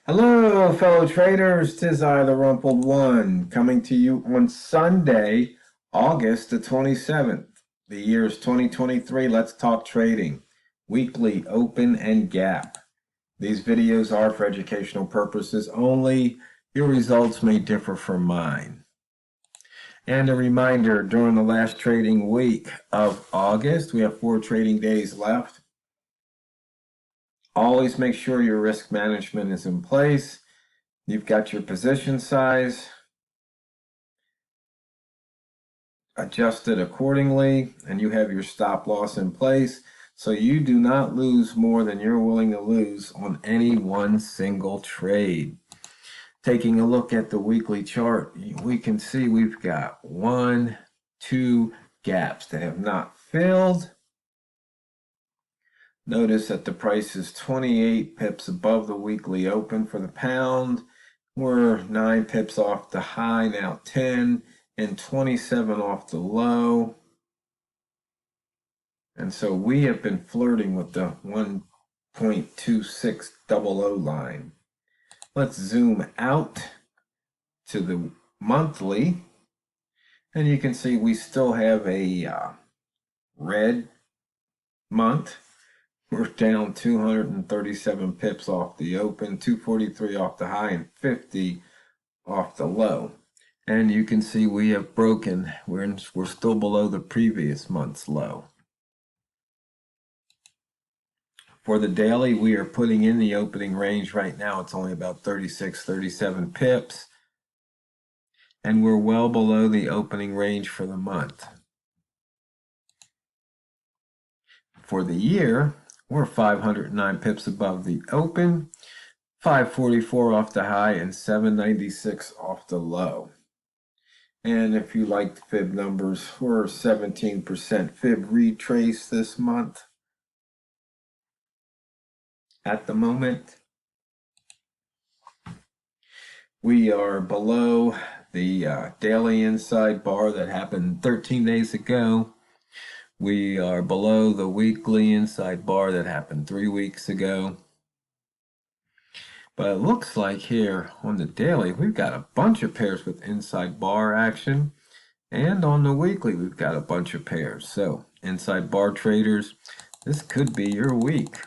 Hello, fellow traders. 'Tis I, the Rumpled One, coming to you on Sunday, August the 27th. The year is 2023. Let's talk trading. Weekly, open, and gap. These videos are for educational purposes only. Your results may differ from mine. And a reminder, during the last trading week of August, we have 4 trading days left. Always make sure your risk management is in place. You've got your position size adjusted accordingly, and you have your stop loss in place, so you do not lose more than you're willing to lose on any one single trade. Taking a look at the weekly chart, we can see we've got 1, 2 gaps that have not filled. Notice that the price is 28 pips above the weekly open for the pound. We're 9 pips off the high, now 10, and 27 off the low. And so we have been flirting with the 1.2600 line. Let's zoom out to the monthly, and you can see we still have a red month. We're down 237 pips off the open, 243 off the high, and 50 off the low. And you can see we have broken, we're still below the previous month's low. For the daily, we are putting in the opening range right now. It's only about 36, 37 pips. And we're well below the opening range for the month. For the year, we're 509 pips above the open, 544 off the high, and 796 off the low. And if you like the fib numbers, we're 17% fib retrace this month. At the moment, we are below the daily inside bar that happened 13 days ago. We are below the weekly inside bar that happened 3 weeks ago. But it looks like here on the daily, we've got a bunch of pairs with inside bar action. And on the weekly, we've got a bunch of pairs. So, inside bar traders, this could be your week.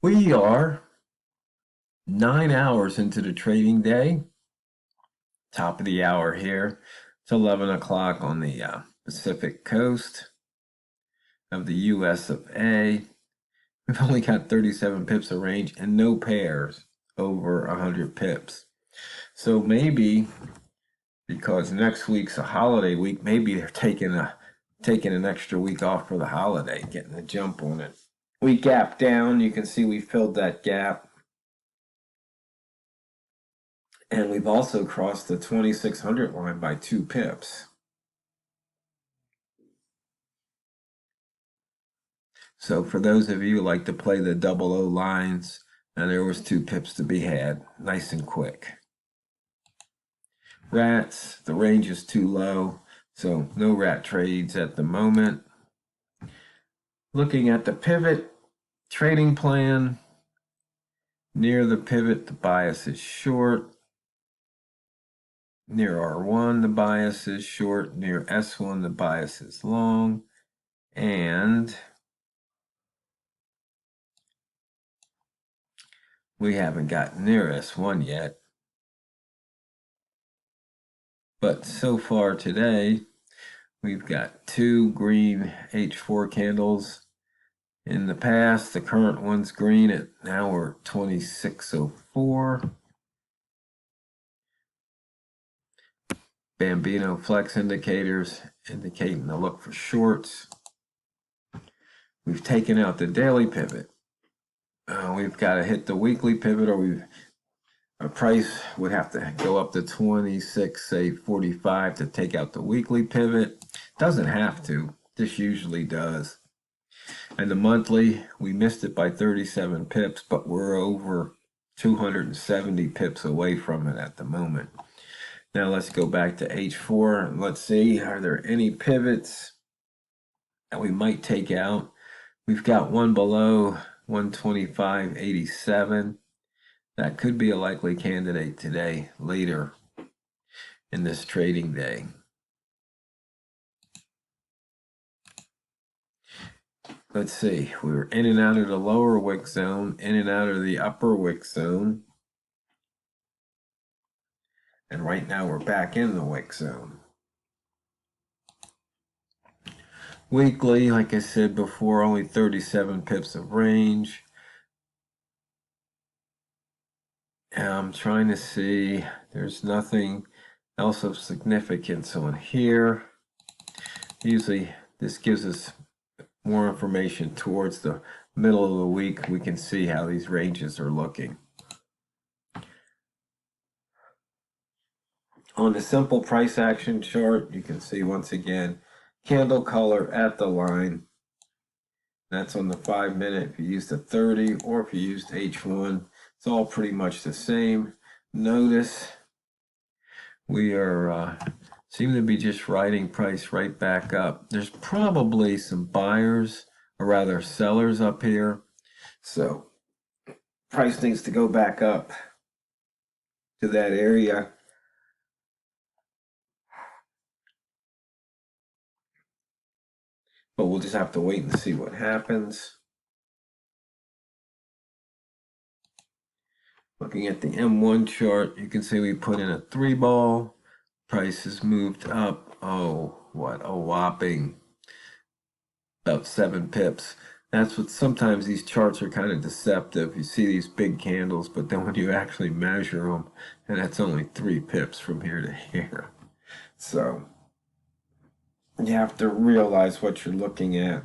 We are 9 hours into the trading day. Top of the hour here. It's 11 o'clock on the Pacific coast of the US of A. We've only got 37 pips of range and no pairs over 100 pips. So maybe, because next week's a holiday week, maybe they're taking an extra week off for the holiday, getting a jump on it. We gapped down. You can see we filled that gap. And we've also crossed the 2600 line by 2 pips. So for those of you who like to play the 00 lines, and there was 2 pips to be had, nice and quick. Rats, the range is too low, so no rat trades at the moment. Looking at the pivot trading plan, near the pivot, the bias is short. Near R1, the bias is short. Near S1, the bias is long. And we haven't gotten near S1 yet. But so far today, we've got 2 green H4 candles. In the past, the current one's green. Now we're 2604. Bambino flex indicators indicating to look for shorts. We've taken out the daily pivot. We've got to hit the weekly pivot, or our price would have to go up to 26, say 45 to take out the weekly pivot. Doesn't have to. This usually does. And the monthly, we missed it by 37 pips, but we're over 270 pips away from it at the moment. Now let's go back to H4 and let's see, are there any pivots that we might take out? We've got one below 125.87. That could be a likely candidate today, later in this trading day. Let's see, we were in and out of the lower wick zone, in and out of the upper wick zone. And right now we're back in the wick zone. Weekly, like I said before, only 37 pips of range. And I'm trying to see, there's nothing else of significance on here. Usually this gives us more information towards the middle of the week. We can see how these ranges are looking. On the simple price action chart, you can see once again, candle color at the line. That's on the 5-minute. If you use the 30 or if you used H1, it's all pretty much the same. Notice we are seem to be just riding price right back up. There's probably some buyers, or rather sellers up here. So price needs to go back up to that area. But we'll just have to wait and see what happens. Looking at the M1 chart, you can see we put in a 3-ball. Price has moved up, what a whopping about 7 pips. That's what sometimes these charts are kind of deceptive. You see these big candles, but then when you actually measure them, and that's only 3 pips from here to here. So you have to realize what you're looking at.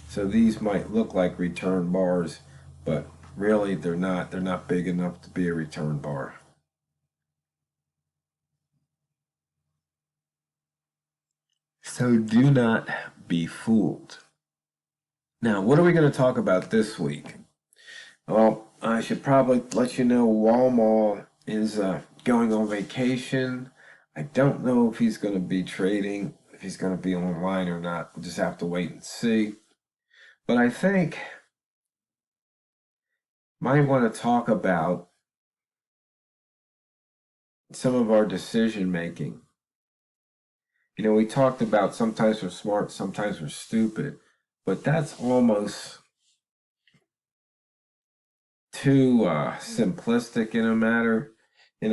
So these might look like return bars, but really they're not. They're not big enough to be a return bar. So do not be fooled. Now, what are we going to talk about this week? Well, I should probably let you know Walmart is going on vacation. I don't know if he's going to be trading, if he's going to be online or not. We'll just have to wait and see. But I think might want to talk about some of our decision making. You know, we talked about sometimes we're smart, sometimes we're stupid, but that's almost too simplistic in a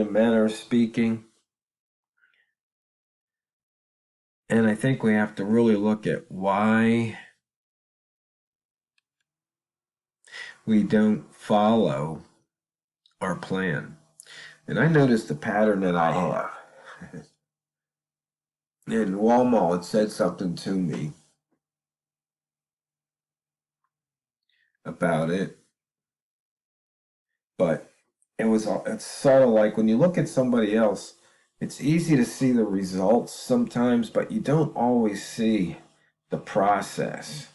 manner of speaking. And I think we have to really look at why we don't follow our plan. And I noticed the pattern that I have. And Walmart had said something to me about it. But it's sort of like when you look at somebody else, it's easy to see the results sometimes, but you don't always see the process,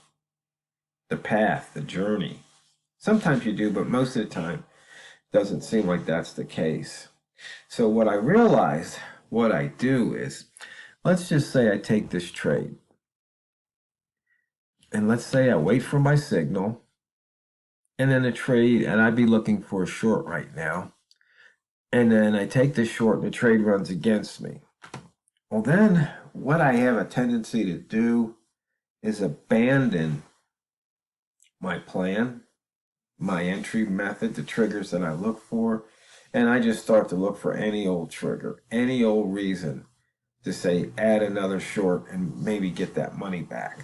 the path, the journey. Sometimes you do, but most of the time it doesn't seem like that's the case. So what I realized, what I do is, let's just say I take this trade. And let's say I wait for my signal, and then a trade, and I'd be looking for a short right now. And then I take the short and the trade runs against me. Well, then what I have a tendency to do is abandon my plan, my entry method, the triggers that I look for, and I just start to look for any old trigger, any old reason to say add another short and maybe get that money back.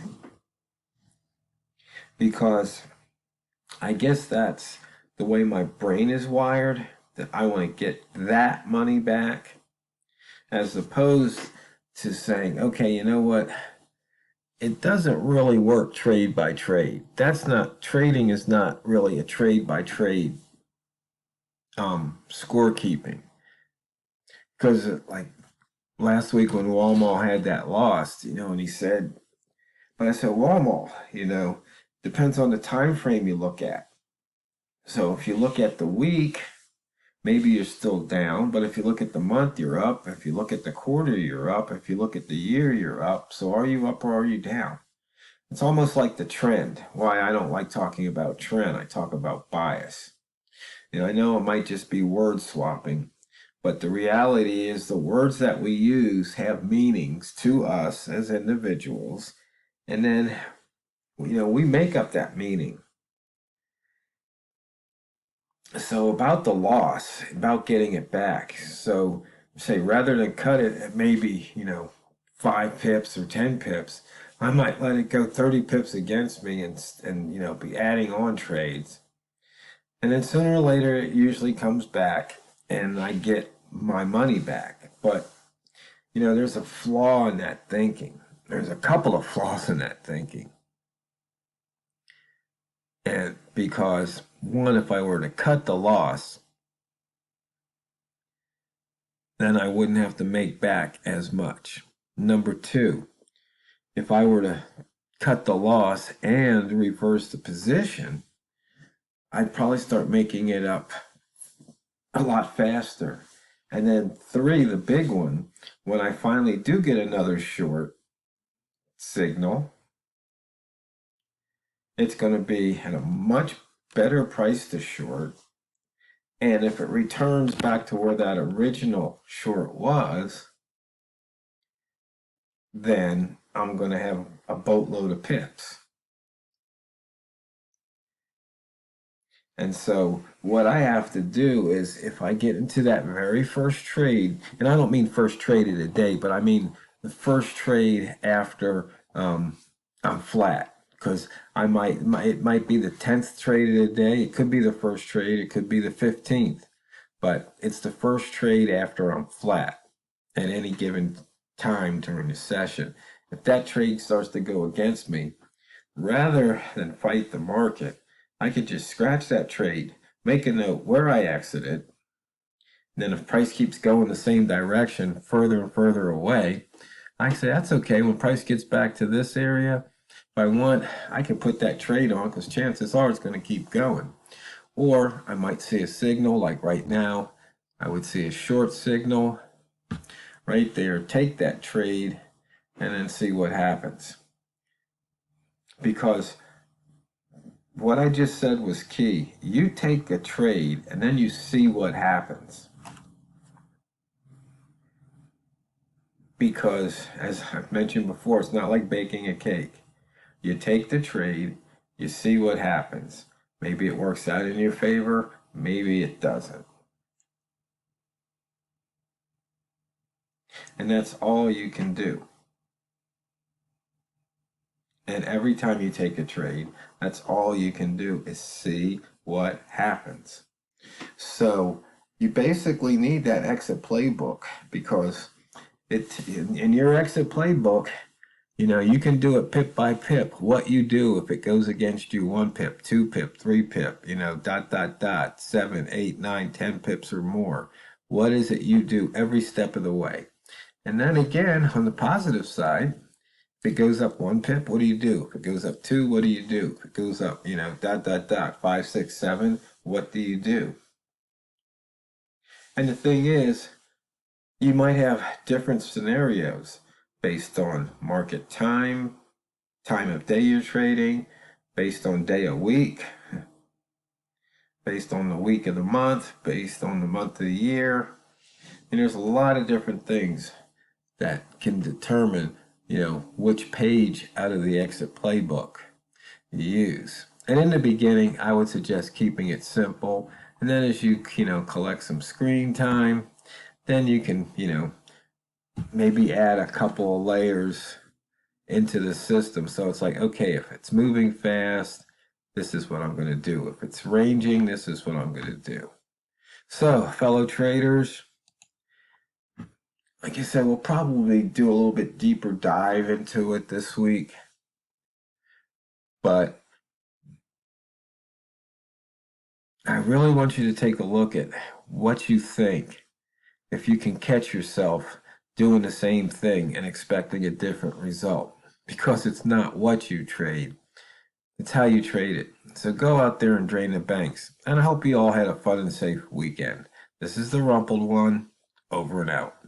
Because I guess that's the way my brain is wired, that I want to get that money back, as opposed to saying, okay, you know what? It doesn't really work trade by trade. Trading is not really a trade by trade scorekeeping. Because like last week when Walmart had that loss, and he said, but I said, Walmart, depends on the time frame you look at. So if you look at the week, maybe you're still down, but if you look at the month, you're up. If you look at the quarter, you're up. If you look at the year, you're up. So are you up or are you down? It's almost like the trend. Why I don't like talking about trend, I talk about bias. I know it might just be word swapping, but the reality is the words that we use have meanings to us as individuals, and then we make up that meaning. So about the loss, about getting it back. So say rather than cut it at maybe 5 pips or 10 pips, I might let it go 30 pips against me and be adding on trades. And then sooner or later, it usually comes back and I get my money back. But, there's a flaw in that thinking. There's a couple of flaws in that thinking. And because, one, if I were to cut the loss, then I wouldn't have to make back as much. Number two, if I were to cut the loss and reverse the position, I'd probably start making it up a lot faster. And then three, the big one, when I finally do get another short signal, it's going to be at a much better price to short. And if it returns back to where that original short was, then I'm going to have a boatload of pips. And so what I have to do is if I get into that very first trade, and I don't mean first trade of the day, but I mean the first trade after I'm flat, because it might be the 10th trade of the day. It could be the first trade. It could be the 15th, but it's the first trade after I'm flat at any given time during the session. If that trade starts to go against me, rather than fight the market, I could just scratch that trade, make a note where I exited, and then if price keeps going the same direction, further and further away, I say that's okay. When price gets back to this area, if I want, I can put that trade on because chances are it's going to keep going. Or I might see a signal like right now. I would see a short signal right there. Take that trade and then see what happens. Because what I just said was key. You take a trade and then you see what happens. Because, as I've mentioned before, it's not like baking a cake. You take the trade, you see what happens. Maybe it works out in your favor, maybe it doesn't. And that's all you can do. And every time you take a trade, that's all you can do is see what happens. So you basically need that exit playbook because in your exit playbook, you can do it pip by pip. What you do if it goes against you 1 pip, 2 pip, 3 pip, ... 7, 8, 9, 10 pips or more. What is it you do every step of the way? And then again, on the positive side, if it goes up 1 pip, what do you do? If it goes up 2, what do you do? If it goes up, 5, 6, 7, what do you do? And the thing is, you might have different scenarios based on market time, time of day you're trading, based on day of week, based on the week of the month, based on the month of the year. And there's a lot of different things that can determine which page out of the exit playbook you use. And in the beginning, I would suggest keeping it simple. And then as you collect some screen time, then you can maybe add a couple of layers into the system. So it's like, okay, if it's moving fast, this is what I'm going to do. If it's ranging, this is what I'm going to do. So, fellow traders, like I said, we'll probably do a little bit deeper dive into it this week. But I really want you to take a look at what you think. If you can catch yourself doing the same thing and expecting a different result. Because it's not what you trade, it's how you trade it. So go out there and drain the banks. And I hope you all had a fun and safe weekend. This is the Rumpled One, over and out.